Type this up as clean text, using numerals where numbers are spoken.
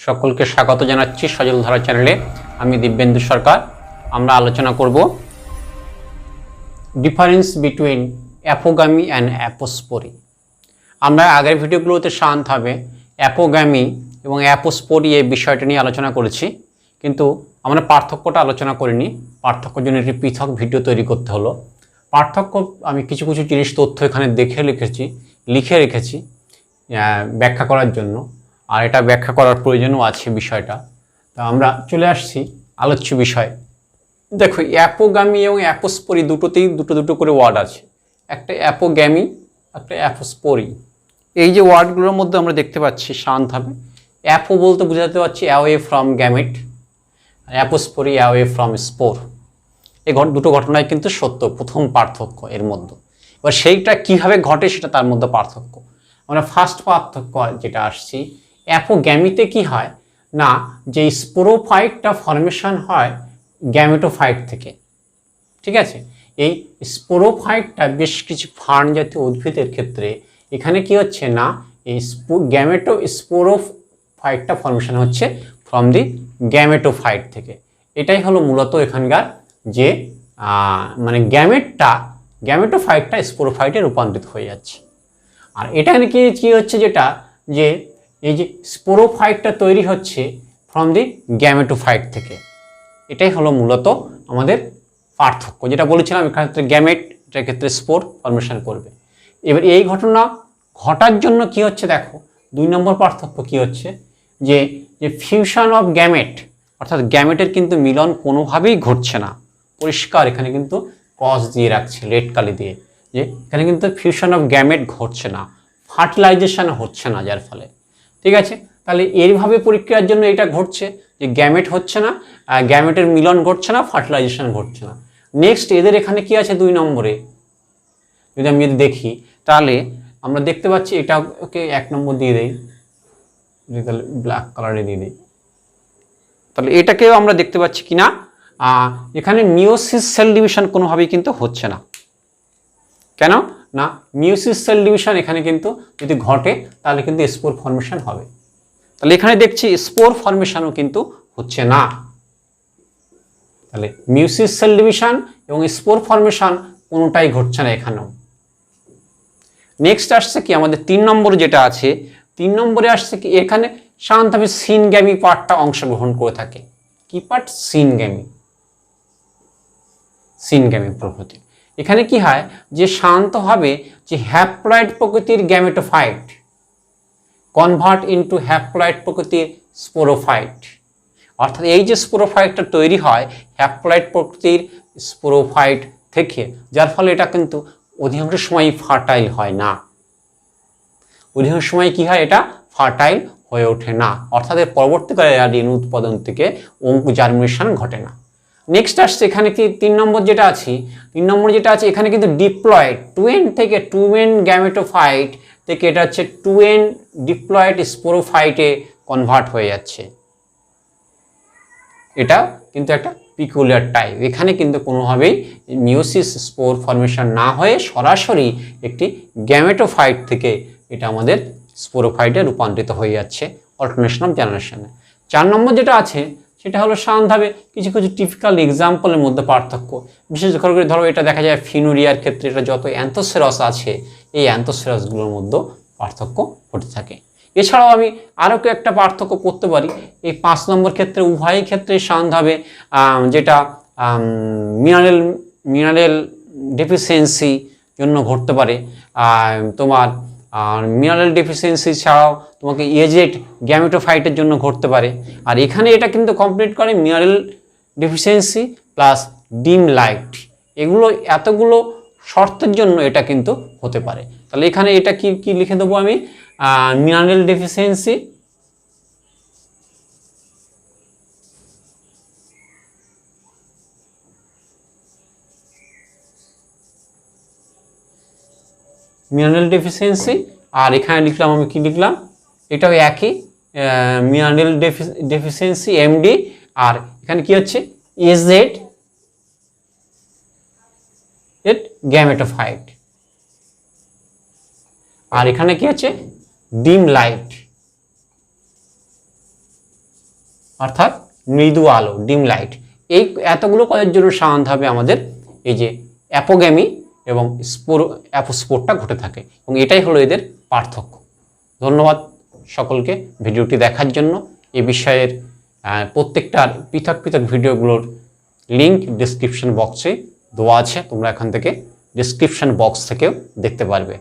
সকলকে স্বাগত জানাচ্ছি সজল ধারা চ্যানেলে। আমি দিব্যেন্দু সরকার। আমরা আলোচনা করব ডিফারেন্স বিটুইন অ্যাপোগামি অ্যান্ড অ্যাপোস্পোরি। আমরা আগের ভিডিওগুলোতে সাধারণভাবে অ্যাপোগামি এবং অ্যাপোস্পোরি এই বিষয়টা নিয়ে আলোচনা করেছি, কিন্তু আমরা পার্থক্যটা আলোচনা করিনি। পার্থক্যের জন্য একটি পৃথক ভিডিও তৈরি করতে হলো। পার্থক্য আমি কিছু কিছু জিনিস তথ্য এখানে লিখে রেখেছি ব্যাখ্যা করার জন্য, আর এটা ব্যাখ্যা করার প্রয়োজনও আছে বিষয়টা। তা আমরা চলে আসছি আলোচ্য বিষয়। দেখো, অ্যাপোগামি এবং অ্যাপোস্পোরি দুটোতেই দুটো করে ওয়ার্ড আছে, একটা অ্যাপোগামি, একটা অ্যাপোস্পোরি। এই যে ওয়ার্ডগুলোর মধ্যে আমরা দেখতে পাচ্ছি শান্তভাবে, অ্যাপো বলতে বোঝাতে পারছি অ্যাওয়ে ফ্রম গ্যামেট, আর অ্যাপোস্পোরি অ্যাওয়ে ফ্রম স্পোর। এই দুটো ঘটনায় কিন্তু সত্য, প্রথম পার্থক্য এর মধ্যে। এবার সেইটা কিভাবে ঘটে সেটা তার মধ্যে পার্থক্য। আমরা ফার্স্ট পার্থক্য যেটা আসছি, অ্যাপোগ্যামিতে কি হয় না, যে স্পোরোফাইটটা ফর্মেশন হয় গ্যামেটোফাইট থেকে। ঠিক আছে, এই স্পোরোফাইটটা বেশ কিছু ফার্ন জাতীয় উদ্ভিদের ক্ষেত্রে এখানে কি হচ্ছে না, এই স্পোরোফাইটটা ফর্মেশন হচ্ছে ফ্রম দি গ্যামেটোফাইট থেকে। এটাই হলো মূলত এখানকার যে মানে গ্যামেটোফাইটটা স্পোরোফাইটে রূপান্তরিত হয়ে যাচ্ছে। আর এটা কি হচ্ছে, যেটা যে এই যে স্পোরোফাইটটা তৈরি হচ্ছে ফ্রম দি গ্যামেটোফাইট থেকে। এটাই হলো মূলত আমাদের পার্থক্য, যেটা বলেছিলাম এক্ষেত্রে গ্যামেট, এটার ক্ষেত্রে স্পোর ফর্মেশন করবে। এবার এই ঘটনা ঘটার জন্য কি হচ্ছে, দেখো 2 নম্বর পার্থক্য কি হচ্ছে, যে ফিউশন অফ গ্যামেট, অর্থাৎ গ্যামেটের কিন্তু মিলন কোনোভাবেই ঘটছে না। পরিষ্কার এখানে কিন্তু ক্রস দিয়ে রাখছে রেড কালি দিয়ে, যে এখানে কিন্তু ফিউশন অফ গ্যামেট ঘটছে না, ফার্টিলাইজেশন হচ্ছে না, যার ফলে। ঠিক আছে, তাহলে এইভাবে প্রক্রিয়ার জন্য এটা ঘটছে যে গ্যামেট হচ্ছে না, গ্যামেটের মিলন ঘটছে না, ফার্টিলাইজেশন ঘটছে না। নেক্সট এদের এখানে কি আছে 2 নম্বরে, যদি আমি দেখি তাহলে আমরা দেখতে পাচ্ছি, এটা ওকে 1 নম্বর দিয়ে দেই, তাহলে ব্ল্যাক কালারে দিয়ে দিই, তাহলে এটাকেও আমরা দেখতে পাচ্ছি কিনা এখানে মিওসিস সেল ডিভিশন কোনোভাবেই কিন্তু হচ্ছে না। কেন না, মিওসিস সেল ডিভিশন এখানে কিন্তু যদি ঘটে তাহলে কিন্তু স্পোর ফর্মেশন হবে। তাহলে এখানে দেখছি স্পোর ফর্মেশনও কিন্তু হচ্ছে না। তাহলে মিওসিস সেল ডিভিশন এবং স্পোর ফর্মেশন কোনোটাই ঘটছে না এখানেও। নেক্সট আসছে কি আমাদের 3 নম্বর যেটা আছে, 3 নম্বরে আসছে কি, এখানে সাধারণভাবে সিনগ্যামি পার্টটা অংশগ্রহণ করে থাকে। কি পার্ট? সিনগ্যামি প্রকৃতি। এখানে কি হয়, যে শান্তভাবে যে হ্যাপ্লয়েড প্রকৃতির গ্যামেটোফাইট কনভার্ট ইনটু হ্যাপ্লয়েড প্রকৃতির স্পোরোফাইট, অর্থাৎ এই যে স্পোরোফাইটটা তৈরি হয় হ্যাপ্লয়েড প্রকৃতির স্পোরোফাইট থেকে, যার ফলে এটা কিন্তু অধিকাংশ সময় ফার্টাইল হয় না। অধিকাংশ সময় কি হয়, এটা ফার্টাইল হয়ে ওঠে না, অর্থাৎ এর পরবর্তীকালে রেণু উৎপাদন থেকে অঙ্কু জার্মিনেশন ঘটে না। নেক্সট আসছে এখানে কি 3 নম্বর যেটা আছে, 3 নম্বর যেটা আছে এখানে কিন্তু ডিপ্লয়েড 2n থেকে 2n গ্যামেটোফাইট থেকে এটা হচ্ছে 2n ডিপ্লয়েড স্পোরোফাইটে কনভার্ট হয়ে যাচ্ছে। এটা কিন্তু একটা পিকুলিয়ার টাইপ। এখানে কিন্তু কোনোভাবেই মিওসিস স্পোর ফর্মেশন না হয়ে সরাসরি একটি গ্যামেটোফাইট থেকে এটা আমাদের স্পোরোফাইটে রূপান্তরিত হয়ে যাচ্ছে অল্টারনেশন অফ জেনারেশনে। 4 নম্বর যেটা আছে সেটা হলো সাধারণভাবে কিছু কিছু টিপিক্যাল এক্সাম্পলের মধ্যে পার্থক্য। বিশেষ করে ধরো এটা দেখা যায় ফিনুরিয়ার ক্ষেত্রে এটা যত অ্যান্থোসেরাস আছে এই অ্যান্থোসেরাসগুলোর মধ্যে পার্থক্য ঘটে থাকে। এছাড়াও আমি আরও একটা পার্থক্য করতে পারি এই 5 নম্বর ক্ষেত্রে, উভয় ক্ষেত্রে সাধারণভাবে যেটা মিনারেল ডেফিসিয়েন্সি জন্য ঘটতে পারে। তোমার মিনারেল ডেফিসিয়েন্সি ছাড়াও তোমাকে এজেড গ্যামেটোফাইটের জন্য ঘটতে পারে। আর এখানে এটা কিন্তু কমপ্লিট করে mineral deficiency plus dim light, এগুলো এতগুলো শর্তের জন্য এটা কিন্তু হতে পারে। তাহলে এখানে এটা কি লিখে দেবো আমি, মিনারেল ডেফিসিয়েন্সি আর এখানে লিখলাম আমি, কি লিখলাম, এটাও একই মিনারেল ডেফিসিয়েন্সি এমডি, আর এখানে কি হচ্ছে এজেড গ্যামেটোফাইট, আর এখানে কি হচ্ছে ডিম লাইট। অর্থাৎ মৃদু আলো, ডিম লাইট। এই এতগুলো কজের জন্য সাধারণভাবে আমাদের এই যে অ্যাপোগ্যামি এবং অ্যাপোস্পোরটা ঘটে থাকে, এবং এটাই হলো এদের পার্থক্য। ধন্যবাদ সকলকে ভিডিওটি দেখার জন্য। এই বিষয়ের প্রত্যেকটার পৃথক পৃথক ভিডিওগুলোর লিঙ্ক ডিসক্রিপশন বক্সে দেওয়া আছে, তোমরা এখান থেকে ডিসক্রিপশন বক্স থেকেও দেখতে পারবে।